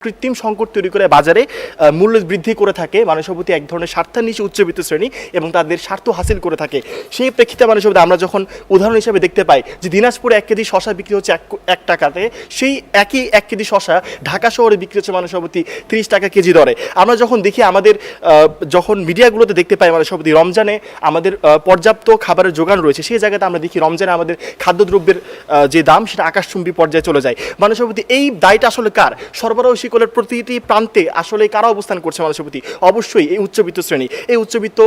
কৃত্রিম সংকট তৈরি করে বাজারে মূল্য বৃদ্ধি করে থাকে মানবসম্পত্তি এক ধরনের স্বার্থান্বেষী উচ্চবিত্ত শ্রেণী এবং তাদের স্বার্থ হাসিল করে থাকে। সেই প্রেক্ষিতে মানবসম্পত্তি আমরা যখন উদাহরণ হিসেবে দেখতে পাই যে দিনাজপুরে 1 কেজি শশা বিক্রি হচ্ছে 1 টাকাতে, সেই একই 1 কেজি শশা ঢাকা শহরে বিক্রি হচ্ছে মানবসম্পত্তি 30 টাকা কেজি দরে। আমরা যখন দেখি আমাদের যখন মিডিয়াগুলোতে দেখতে পাই মানবসম্পত্তি রমজানে আমাদের পর্যাপ্ত খাবারের যোগান রয়েছে, সেই জায়গাতে আমরা দেখি রমজানে আমাদের খাদ্যদ্রব্যের যে দাম সেটা আকাশচুম্বী পর্যায়ে চলে যায়। মানবসম্পত্তি এই দায়টা আসলে কার? সরবরাহ শিকলের প্রতিটি প্রান্তে আসলে কারা অবস্থান করছে মানবসম্পত্তি? অবশ্যই এই উচ্চবিত্ত শ্রেণী। এই উচ্চবিত্ত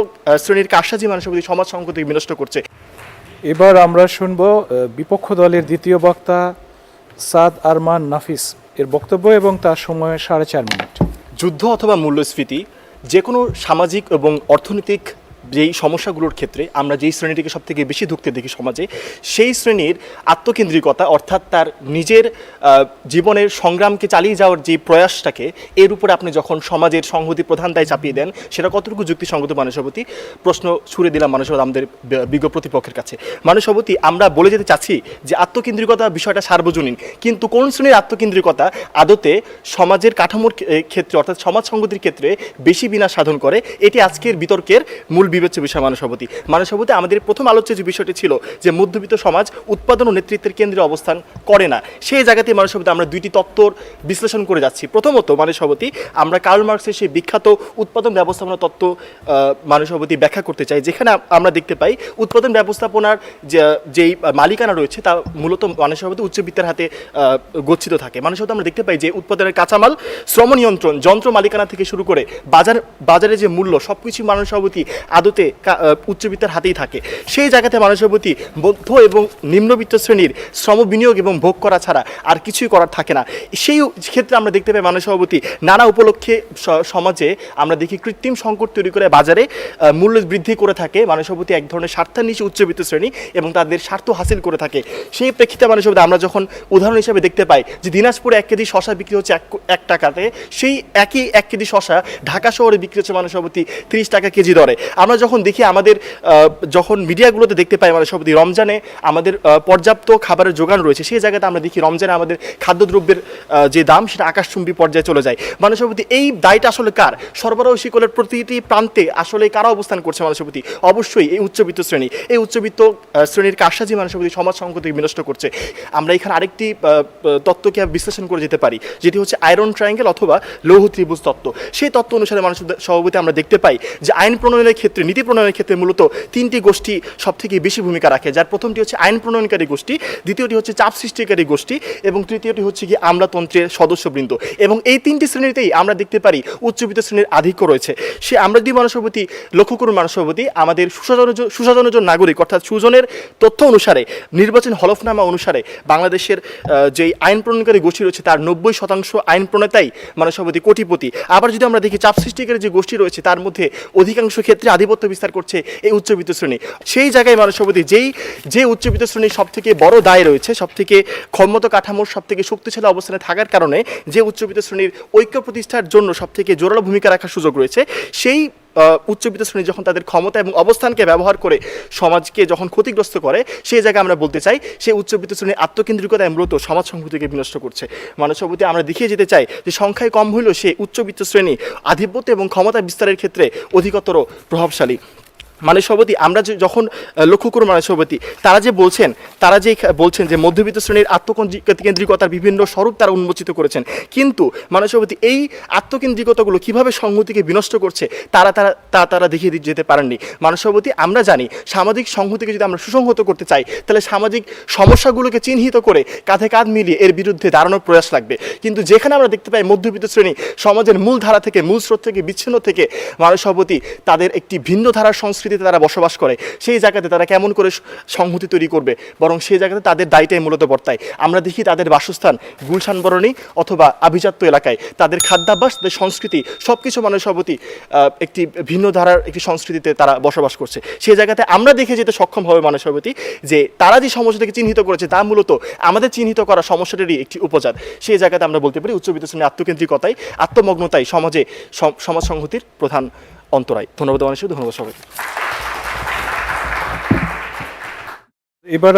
শ্রেণীর কারসাজি মানবসম্পত্তি সমাজ সংহতি বিনষ্ট করছে। এবার আমরা শুনব বিপক্ষ দলের দ্বিতীয় বক্তা সাদ আরমান নাফিস এর বক্তব্য এবং তার সময় 4.5 মিনিট। যুদ্ধ অথবা মূল্যস্ফীতি যে কোনো সামাজিক এবং অর্থনৈতিক যেই সমস্যাগুলোর ক্ষেত্রে আমরা যেই শ্রেণীটিকে সবথেকে বেশি ধুঁকতে দেখি সমাজে, সেই শ্রেণীর আত্মকেন্দ্রিকতা অর্থাৎ তার নিজের জীবনের সংগ্রামকে চালিয়ে যাওয়ার যে প্রয়াসটাকে এর উপরে আপনি যখন সমাজের সংহতি প্রধান দায় চাপিয়ে দেন, সেটা কতটুকু যুক্তিসঙ্গত? মানবসম্পত্তি প্রশ্ন ছুড়ে দিলাম মানবসম্পত্তি আমাদের বিজ্ঞ প্রতিপক্ষের কাছে। মানবসম্পত্তি আমরা বলে যেতে চাচ্ছি যে আত্মকেন্দ্রিকতা বিষয়টা সার্বজনীন, কিন্তু কোন শ্রেণীর আত্মকেন্দ্রিকতা আদতে সমাজের কাঠামোর ক্ষেত্রে অর্থাৎ সমাজ সংহতির ক্ষেত্রে বেশি বিনাশ সাধন করে, এটি আজকের বিতর্কের মূল বিবেচ্য বিষয়। মানবসম্পত্তি আমাদের প্রথম আলোচ্য যে বিষয়টি ছিল যে মধ্যবিত্ত সমাজ উৎপাদন ও নেতৃত্বের কেন্দ্রে অবস্থান করে না, সেই জায়গাতে মানবসম্পত্তি আমরা দুইটি তত্ত্বর বিশ্লেষণ করে যাচ্ছি। প্রথমত মানবসম্পত্তি আমরা কার্ল মার্কসের সেই বিখ্যাত উৎপাদন ব্যবস্থাপনা তত্ত্ব মানবসম্পত্তি ব্যাখ্যা করতে চাই, যেখানে আমরা দেখতে পাই উৎপাদন ব্যবস্থাপনার যেই মালিকানা রয়েছে তা মূলত মানবসম্পত্তি উচ্চবিত্তের হাতে গচ্ছিত থাকে। মানবসম্পত্তি আমরা দেখতে পাই যে উৎপাদনের কাঁচামাল, শ্রম নিয়ন্ত্রণ, যন্ত্র মালিকানা থেকে শুরু করে বাজারে যে মূল্য সবকিছু মানবসম্পত্তি আদতে উচ্চবিত্তের হাতেই থাকে। সেই জায়গাতে মানবসম্পত্তি মধ্য এবং নিম্নবিত্ত শ্রেণীর শ্রম বিনিয়োগ এবং ভোগ করা ছাড়া আর কিছুই করার থাকে না। সেই ক্ষেত্রে আমরা দেখতে পাই মানবসম্পত্তি নানা উপলক্ষে সমাজে আমরা দেখি কৃত্রিম সংকট তৈরি করে বাজারে মূল্য বৃদ্ধি করে থাকে মানবসম্পত্তি এক ধরনের স্বার্থান্বেষী উচ্চবিত্ত শ্রেণী এবং তাদের স্বার্থ হাসিল করে থাকে। সেই প্রেক্ষিতে মানবসম্পত্তি আমরা যখন উদাহরণ হিসেবে দেখতে পাই যে দিনাজপুরে 1 কেজি শশা বিক্রি হচ্ছে 1 টাকাতে, সেই একই 1 কেজি শশা ঢাকা শহরে বিক্রি হচ্ছে মানবসম্পত্তি 30 টাকা কেজি দরে। আমরা যখন দেখি আমাদের যখন মিডিয়াগুলোতে দেখতে পাই মানবসম্পত্তি রমজানে আমাদের পর্যাপ্ত খাবারের যোগান রয়েছে, সেই জায়গাতে আমরা দেখি রমজানে আমাদের খাদ্যদ্রব্যের যে দাম সেটা আকাশচুম্বী পর্যায়ে চলে যায়। মানবসম্পত্তি এই দায়টা আসলে কার? সরবরাহ শিকলের প্রতিটি প্রান্তে আসলে কারা অবস্থান করছে মানবসম্পত্তি? অবশ্যই এই উচ্চবিত্ত শ্রেণী। এই উচ্চবিত্ত শ্রেণীর কারসাজি মানবসম্পত্তি সমাজ সংহতি বিনষ্ট করছে। আমরা এখানে আরেকটি তত্ত্বকে বিশ্লেষণ করে যেতে পারি, যেটি হচ্ছে আয়রন ট্রায়াঙ্গেল অথবা লৌহ ত্রিভুজ তত্ত্ব। সেই তত্ত্ব অনুসারে মানবসম্পত্তি আমরা দেখতে পাই যে আইন প্রণয়নের ক্ষেত্রে, নীতি প্রণয়নের ক্ষেত্রে মূলত 3টি গোষ্ঠী সবথেকে বেশি ভূমিকা রাখে, যার প্রথমটি হচ্ছে আইন প্রণয়নকারী গোষ্ঠী, দ্বিতীয়টি হচ্ছে চাপ সৃষ্টিকারী গোষ্ঠী এবং তৃতীয়টি হচ্ছে কি আমলাতন্ত্রের সদস্যবৃন্দ। এবং এই 3টি শ্রেণীতেই আমরা দেখতে পারি উচ্চবিত্ত শ্রেণীর আধিক্য রয়েছে। সে আমরা যদি মানবসম্পত্তি লক্ষ্য করুন, মানবসম্পত্তি আমাদের সুসাধনজন নাগরিক অর্থাৎ সুজনের তথ্য অনুসারে, নির্বাচন হলফনামা অনুসারে বাংলাদেশের যেই আইন প্রণয়নকারী গোষ্ঠী রয়েছে তার 90% আইন প্রণেতাই মানবসম্পত্তি কোটিপতি। আবার যদি আমরা দেখি চাপ সৃষ্টিকারী যে গোষ্ঠী রয়েছে তার মধ্যে অধিকাংশ ক্ষেত্রে আধিপত্য বিস্তার করছে এই উচ্চবিত্ত শ্রেণী। সেই জায়গায় মানবসম্পত্তি যে উচ্চবিত্ত শ্রেণীর সবথেকে বড় দায় রয়েছে, সবথেকে ক্ষমতা কাঠামোর সবথেকে শক্তিশালী অবস্থানে থাকার কারণে যে উচ্চবিত্ত শ্রেণীর ঐক্য প্রতিষ্ঠার জন্য সবথেকে জোরালো ভূমিকা রাখার সুযোগ রয়েছে, সেই উচ্চবিত্ত শ্রেণী যখন তাদের ক্ষমতা এবং অবস্থানকে ব্যবহার করে সমাজকে যখন ক্ষতিগ্রস্ত করে, সেই জায়গায় আমরা বলতে চাই সেই উচ্চবিত্ত শ্রেণীর আত্মকেন্দ্রিকতায় মূলত সমাজ সংহতিকে বিনষ্ট করছে। মানবসম্পত্তি আমরা দেখিয়ে যেতে চাই যে সংখ্যায় কম হইলেও সেই উচ্চবিত্ত শ্রেণী আধিপত্য এবং ক্ষমতা বিস্তারের ক্ষেত্রে অধিকতর প্রভাবশালী। মানবসম্পত্তি আমরা যখন লক্ষ্য করুন মানবসম্পত্তি তারা যে বলছেন যে মধ্যবিত্ত শ্রেণীর আত্মকেন্দ্রিকতার বিভিন্ন স্বরূপ তারা উন্মোচিত করেছেন, কিন্তু মানবসম্পত্তি এই আত্মকেন্দ্রিকতাগুলো কিভাবে সংহতিকে বিনষ্ট করছে তারা দেখিয়ে যেতে পারেননি। মানবসম্পত্তি আমরা জানি সামাজিক সংহতিকে যদি আমরা সুসংহত করতে চাই, তাহলে সামাজিক সমস্যাগুলোকে চিহ্নিত করে কাঁধে কাঁধ মিলিয়ে এর বিরুদ্ধে দাঁড়ানোর প্রয়াস লাগবে। কিন্তু যেখানে আমরা দেখতে পাই মধ্যবিত্ত শ্রেণী সমাজের মূল ধারা থেকে, মূল স্রোত থেকে বিচ্ছিন্ন থেকে মানবসম্পত্তি তাদের একটি ভিন্ন ধারার সংস্কৃতি তারা বসবাস করে, সেই জায়গাতে তারা কেমন করে সংহতি তৈরি করবে? বরং সেই জায়গাতে তাদের দায়টাই মূলত বর্তায়। আমরা দেখি তাদের বাসস্থান গুলশান বরণী অথবা আভিজাত্য এলাকায়, তাদের খাদ্যাভ্যাস, তাদের সংস্কৃতি সবকিছু মানবসম্পত্তি একটি ভিন্ন ধারার একটি সংস্কৃতিতে তারা বসবাস করছে। সেই জায়গাতে আমরা দেখে যেতে সক্ষম হবে মানবসম্পত্তি যে তারা যে সমস্যাটাকে চিহ্নিত করেছে তা মূলত আমাদের চিহ্নিত করা সমস্যাটারই একটি উপজাত। সেই জায়গাতে আমরা বলতে পারি উচ্চবিত্ত শ্রেণীর আত্মকেন্দ্রিকতাই, আত্মমগ্নতাই সমাজ সংহতির প্রধান অন্তরায়। ধন্যবাদ মানুষ, ধন্যবাদ সবাই। এবার